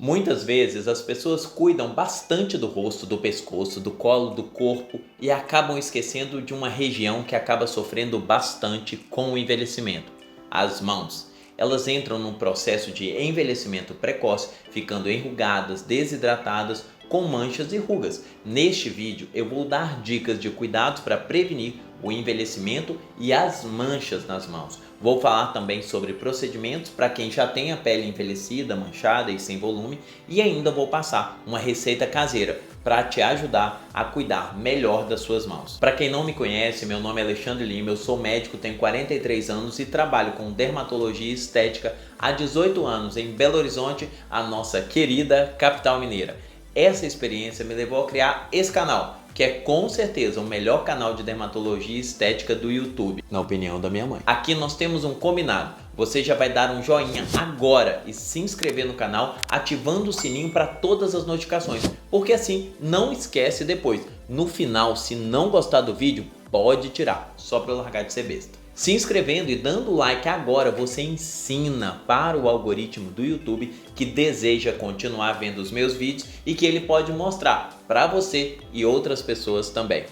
Muitas vezes as pessoas cuidam bastante do rosto, do pescoço, do colo, do corpo e acabam esquecendo de uma região que acaba sofrendo bastante com o envelhecimento: as mãos. Elas entram num processo de envelhecimento precoce, ficando enrugadas, desidratadas, com manchas e rugas. Neste vídeo eu vou dar dicas de cuidados para prevenir o envelhecimento e as manchas nas mãos. Vou falar também sobre procedimentos para quem já tem a pele envelhecida, manchada e sem volume, e ainda vou passar uma receita caseira para te ajudar a cuidar melhor das suas mãos. Para quem não me conhece, meu nome é Alexandre Lima, eu sou médico, tenho 43 anos e trabalho com dermatologia e estética há 18 anos em Belo Horizonte, a nossa querida capital mineira. Essa experiência me levou a criar esse canal, que é com certeza o melhor canal de dermatologia e estética do YouTube, na opinião da minha mãe. Aqui nós temos um combinado: você já vai dar um joinha agora e se inscrever no canal, ativando o sininho para todas as notificações, porque assim não esquece depois. No final, se não gostar do vídeo, pode tirar, só para eu largar de ser besta. Se inscrevendo e dando like agora, você ensina para o algoritmo do YouTube que deseja continuar vendo os meus vídeos e que ele pode mostrar para você e outras pessoas também.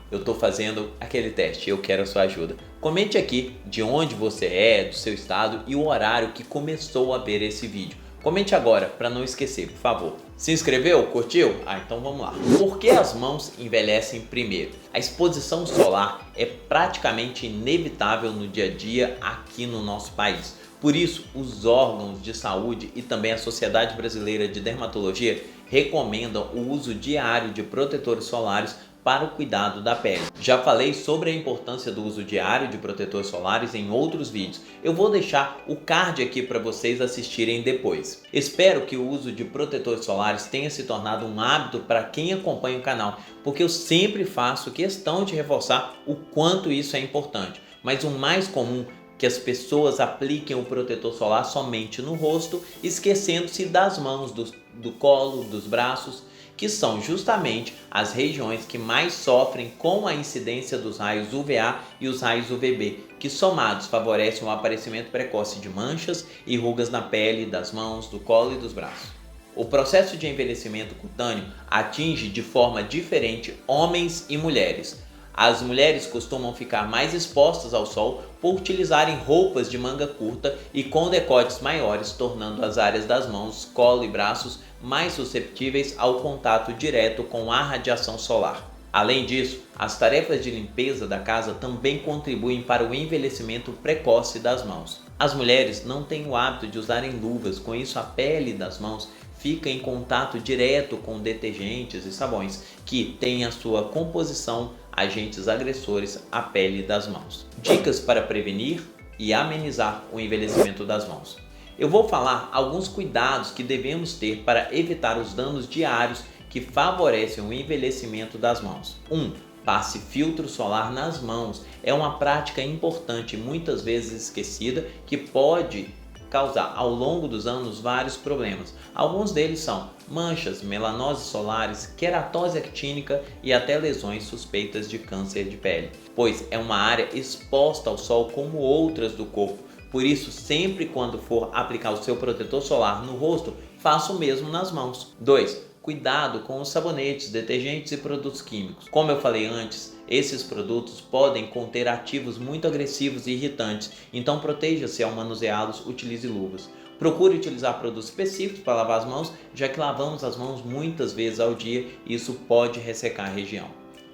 Eu tô fazendo aquele teste, eu quero a sua ajuda. Comente aqui de onde você é, do seu estado e o horário que começou a ver esse vídeo. Comente agora para não esquecer, por favor. Se inscreveu? Curtiu? Então vamos lá. Por que as mãos envelhecem primeiro? A exposição solar é praticamente inevitável no dia a dia aqui no nosso país. Por isso, os órgãos de saúde e também a Sociedade Brasileira de Dermatologia recomendam o uso diário de protetores solares para o cuidado da pele. Já falei sobre a importância do uso diário de protetores solares em outros vídeos. Eu vou deixar o card aqui para vocês assistirem depois. Espero que o uso de protetores solares tenha se tornado um hábito para quem acompanha o canal, porque eu sempre faço questão de reforçar o quanto isso é importante. Mas o mais comum é que as pessoas apliquem o protetor solar somente no rosto, esquecendo-se das mãos, do colo, dos braços, que são justamente as regiões que mais sofrem com a incidência dos raios UVA e os raios UVB, que somados favorecem o aparecimento precoce de manchas e rugas na pele, das mãos, do colo e dos braços. O processo de envelhecimento cutâneo atinge de forma diferente homens e mulheres. As mulheres costumam ficar mais expostas ao sol por utilizarem roupas de manga curta e com decotes maiores, tornando as áreas das mãos, colo e braços mais susceptíveis ao contato direto com a radiação solar. Além disso, as tarefas de limpeza da casa também contribuem para o envelhecimento precoce das mãos. As mulheres não têm o hábito de usarem luvas, com isso a pele das mãos fica em contato direto com detergentes e sabões, que têm a sua composição agentes agressores à pele das mãos. Dicas para prevenir e amenizar o envelhecimento das mãos. Eu vou falar alguns cuidados que devemos ter para evitar os danos diários que favorecem o envelhecimento das mãos. 1. Passe filtro solar nas mãos. É uma prática importante, muitas vezes esquecida, que pode causar ao longo dos anos vários problemas. Alguns deles são manchas, melanoses solares, queratose actínica e até lesões suspeitas de câncer de pele, pois é uma área exposta ao sol como outras do corpo. Por isso, sempre quando for aplicar o seu protetor solar no rosto, faça o mesmo nas mãos. 2. Cuidado com os sabonetes, detergentes e produtos químicos. Como eu falei antes, esses produtos podem conter ativos muito agressivos e irritantes, então proteja-se ao manuseá-los, utilize luvas. Procure utilizar produtos específicos para lavar as mãos, já que lavamos as mãos muitas vezes ao dia e isso pode ressecar a região.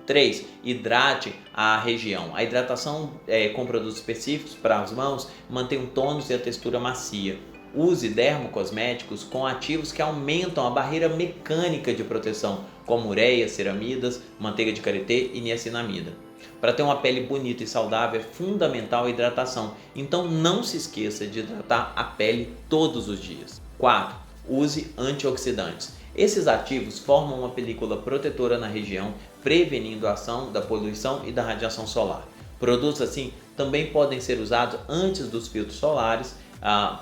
3. Hidrate a região. A hidratação com produtos específicos para as mãos mantém o tônus e a textura macia. Use dermocosméticos com ativos que aumentam a barreira mecânica de proteção, como ureia, ceramidas, manteiga de karité e niacinamida. Para ter uma pele bonita e saudável é fundamental a hidratação, então não se esqueça de hidratar a pele todos os dias. 4. Use antioxidantes. Esses ativos formam uma película protetora na região, prevenindo a ação da poluição e da radiação solar. Produtos assim também podem ser usados antes dos filtros solares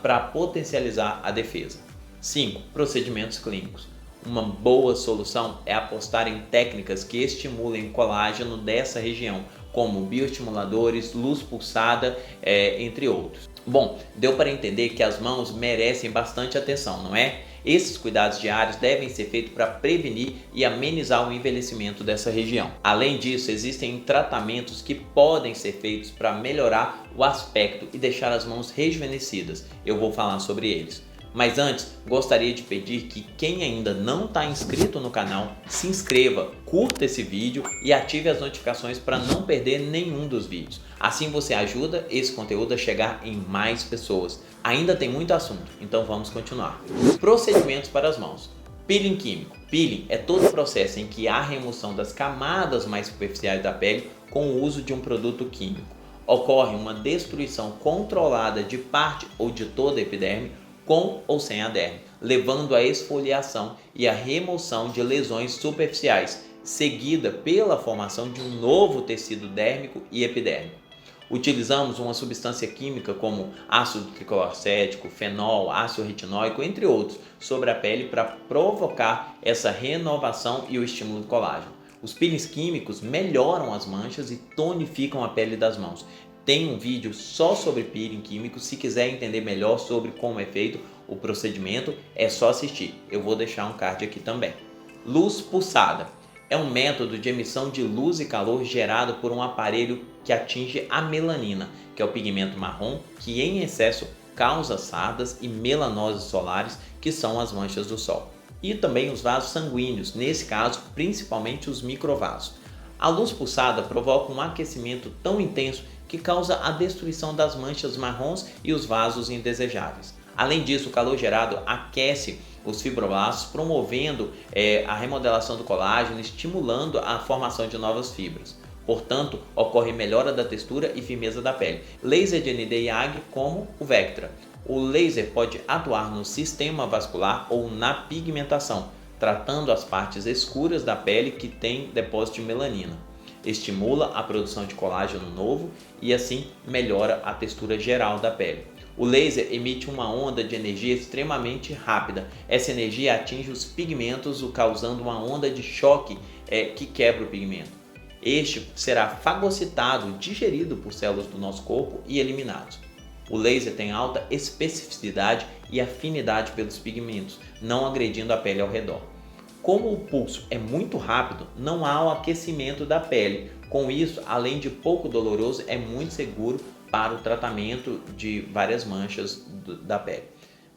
para potencializar a defesa. 5. Procedimentos clínicos. Uma boa solução é apostar em técnicas que estimulem o colágeno dessa região, como bioestimuladores, luz pulsada, entre outros. Bom, deu para entender que as mãos merecem bastante atenção, não é? Esses cuidados diários devem ser feitos para prevenir e amenizar o envelhecimento dessa região. Além disso, existem tratamentos que podem ser feitos para melhorar o aspecto e deixar as mãos rejuvenescidas. Eu vou falar sobre eles. Mas antes, gostaria de pedir que quem ainda não está inscrito no canal, se inscreva, curta esse vídeo e ative as notificações para não perder nenhum dos vídeos. Assim você ajuda esse conteúdo a chegar em mais pessoas. Ainda tem muito assunto, então vamos continuar. Procedimentos para as mãos. Peeling químico. Peeling é todo o processo em que há remoção das camadas mais superficiais da pele com o uso de um produto químico. Ocorre uma destruição controlada de parte ou de toda a epiderme, com ou sem a derme, levando à esfoliação e à remoção de lesões superficiais, seguida pela formação de um novo tecido dérmico e epidérmico. Utilizamos uma substância química como ácido tricloracético, fenol, ácido retinóico, entre outros, sobre a pele para provocar essa renovação e o estímulo do colágeno. Os peelings químicos melhoram as manchas e tonificam a pele das mãos. Tem um vídeo só sobre peeling químico, se quiser entender melhor sobre como é feito o procedimento, é só assistir. Eu vou deixar um card aqui também. Luz pulsada. É um método de emissão de luz e calor gerado por um aparelho que atinge a melanina, que é o pigmento marrom, que em excesso causa sardas e melanoses solares, que são as manchas do sol. E também os vasos sanguíneos, nesse caso, principalmente os microvasos. A luz pulsada provoca um aquecimento tão intenso que causa a destruição das manchas marrons e os vasos indesejáveis. Além disso, o calor gerado aquece os fibroblastos, promovendo a remodelação do colágeno, estimulando a formação de novas fibras. Portanto, ocorre melhora da textura e firmeza da pele. Laser de Nd:YAG como o Vectra. O laser pode atuar no sistema vascular ou na pigmentação, tratando as partes escuras da pele que tem depósito de melanina. Estimula a produção de colágeno novo e assim melhora a textura geral da pele. O laser emite uma onda de energia extremamente rápida. Essa energia atinge os pigmentos, causando uma onda de choque que quebra o pigmento. Este será fagocitado, digerido por células do nosso corpo e eliminado. O laser tem alta especificidade e afinidade pelos pigmentos, não agredindo a pele ao redor. Como o pulso é muito rápido, não há o aquecimento da pele. Com isso, além de pouco doloroso, é muito seguro para o tratamento de várias manchas da pele.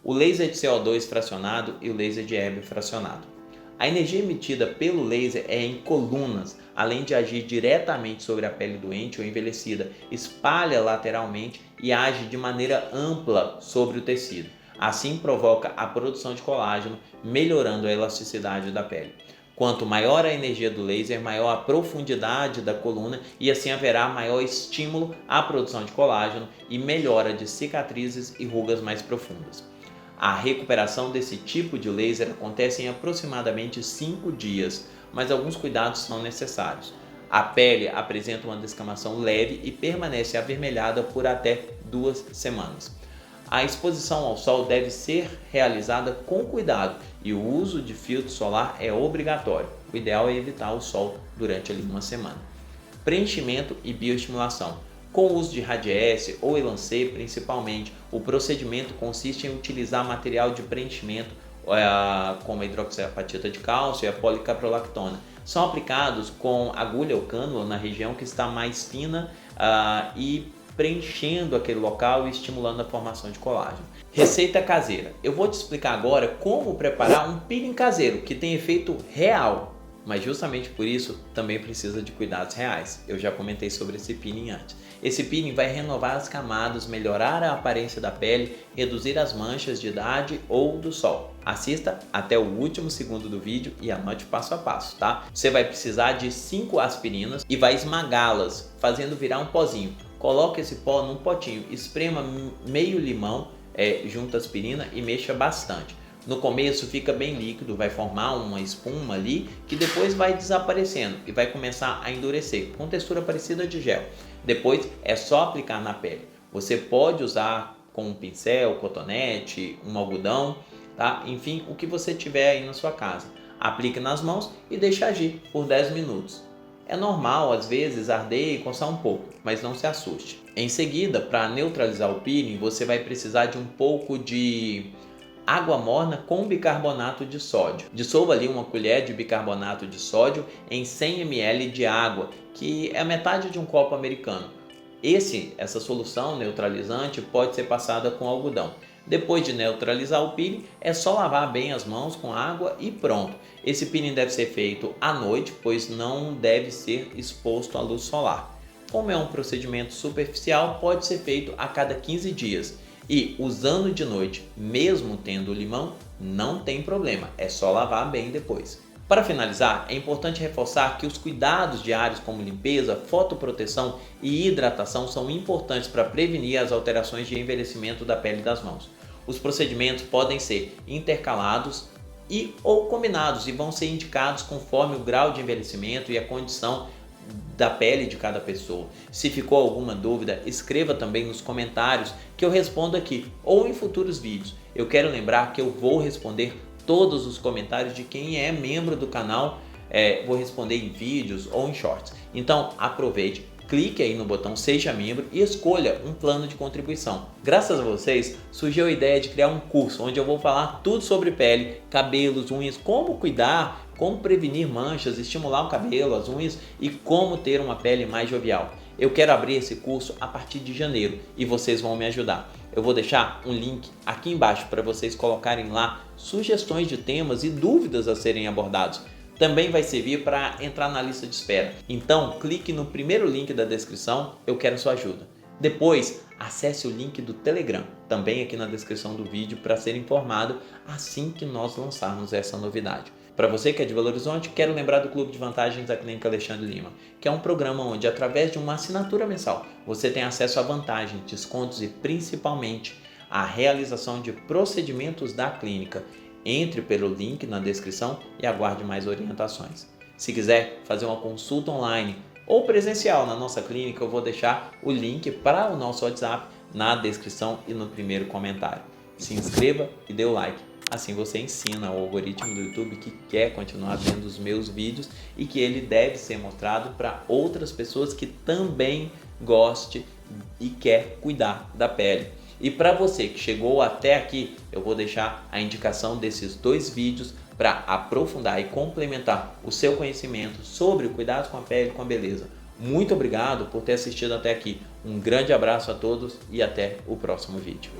O laser de CO2 fracionado e o laser de Hebel fracionado. A energia emitida pelo laser é em colunas, além de agir diretamente sobre a pele doente ou envelhecida, espalha lateralmente e age de maneira ampla sobre o tecido. Assim provoca a produção de colágeno, melhorando a elasticidade da pele. Quanto maior a energia do laser, maior a profundidade da coluna e assim haverá maior estímulo à produção de colágeno e melhora de cicatrizes e rugas mais profundas. A recuperação desse tipo de laser acontece em aproximadamente 5 dias, mas alguns cuidados são necessários. A pele apresenta uma descamação leve e permanece avermelhada por até 2 semanas. A exposição ao sol deve ser realizada com cuidado e o uso de filtro solar é obrigatório. O ideal é evitar o sol durante uma semana. Preenchimento e bioestimulação. Com o uso de Radiesse ou Elancê, principalmente, o procedimento consiste em utilizar material de preenchimento como a hidroxiapatita de cálcio e a policaprolactona. São aplicados com agulha ou cânula na região que está mais fina e preenchendo aquele local e estimulando a formação de colágeno. Receita caseira. Eu vou te explicar agora como preparar um peeling caseiro que tem efeito real, mas justamente por isso também precisa de cuidados reais. Eu já comentei sobre esse peeling antes. Esse peeling vai renovar as camadas, melhorar a aparência da pele, reduzir as manchas de idade ou do sol. Assista até o último segundo do vídeo e anote passo a passo, tá? Você vai precisar de 5 aspirinas e vai esmagá-las, fazendo virar um pozinho. Coloque esse pó num potinho, esprema meio limão junto à aspirina e mexa bastante. No começo fica bem líquido, vai formar uma espuma ali que depois vai desaparecendo e vai começar a endurecer, com textura parecida de gel. Depois é só aplicar na pele. Você pode usar com um pincel, cotonete, um algodão, tá? Enfim, o que você tiver aí na sua casa. Aplique nas mãos e deixe agir por 10 minutos. É normal, às vezes, arder e coçar um pouco, mas não se assuste. Em seguida, para neutralizar o peeling, você vai precisar de um pouco de água morna com bicarbonato de sódio. Dissolva ali uma colher de bicarbonato de sódio em 100 ml de água, que é a metade de um copo americano. Essa solução neutralizante pode ser passada com algodão. Depois de neutralizar o peeling, é só lavar bem as mãos com água e pronto. Esse peeling deve ser feito à noite, pois não deve ser exposto à luz solar. Como é um procedimento superficial, pode ser feito a cada 15 dias. E usando de noite, mesmo tendo limão, não tem problema, é só lavar bem depois. Para finalizar, é importante reforçar que os cuidados diários como limpeza, fotoproteção e hidratação são importantes para prevenir as alterações de envelhecimento da pele das mãos. Os procedimentos podem ser intercalados ou combinados e vão ser indicados conforme o grau de envelhecimento e a condição da pele de cada pessoa. Se ficou alguma dúvida, escreva também nos comentários que eu respondo aqui ou em futuros vídeos. Eu quero lembrar que eu vou responder todos os comentários de quem é membro do canal, vou responder em vídeos ou em shorts. Então aproveite, clique aí no botão Seja Membro e escolha um plano de contribuição. Graças a vocês, surgiu a ideia de criar um curso onde eu vou falar tudo sobre pele, cabelos, unhas, como cuidar, como prevenir manchas, estimular o cabelo, as unhas e como ter uma pele mais jovial. Eu quero abrir esse curso a partir de janeiro e vocês vão me ajudar. Eu vou deixar um link aqui embaixo para vocês colocarem lá sugestões de temas e dúvidas a serem abordados. Também vai servir para entrar na lista de espera. Então, clique no primeiro link da descrição, eu quero sua ajuda. Depois, acesse o link do Telegram, também aqui na descrição do vídeo, para ser informado assim que nós lançarmos essa novidade. Para você que é de Belo Horizonte, quero lembrar do Clube de Vantagens da Clínica Alexandre Lima, que é um programa onde, através de uma assinatura mensal, você tem acesso a vantagens, descontos e, principalmente, a realização de procedimentos da clínica. Entre pelo link na descrição e aguarde mais orientações. Se quiser fazer uma consulta online ou presencial na nossa clínica, eu vou deixar o link para o nosso WhatsApp na descrição e no primeiro comentário. Se inscreva e dê o like. Assim você ensina ao algoritmo do YouTube que quer continuar vendo os meus vídeos e que ele deve ser mostrado para outras pessoas que também gostem e quer cuidar da pele. E para você que chegou até aqui, eu vou deixar a indicação desses 2 vídeos para aprofundar e complementar o seu conhecimento sobre o cuidado com a pele e com a beleza. Muito obrigado por ter assistido até aqui. Um grande abraço a todos e até o próximo vídeo.